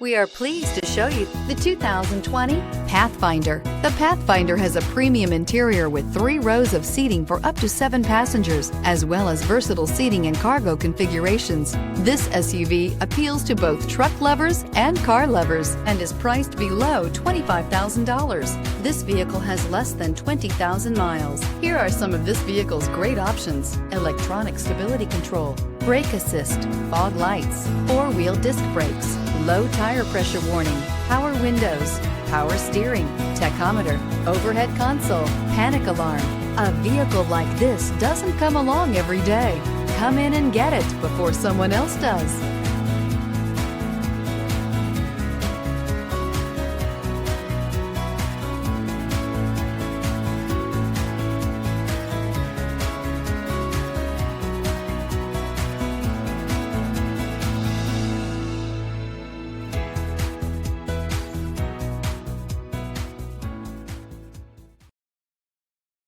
We are pleased to show you the 2020 Pathfinder. The Pathfinder has a premium interior with 3 rows of seating for up to 7 passengers, as well as versatile seating and cargo configurations. This SUV appeals to both truck lovers and car lovers and is priced below $25,000. This vehicle has less than 20,000 miles. Here are some of this vehicle's great options: electronic stability control, brake assist, fog lights, 4-wheel disc brakes, low tire pressure warning, power windows, power steering, tachometer, overhead console, panic alarm. A vehicle like this doesn't come along every day. Come in and get it before someone else does.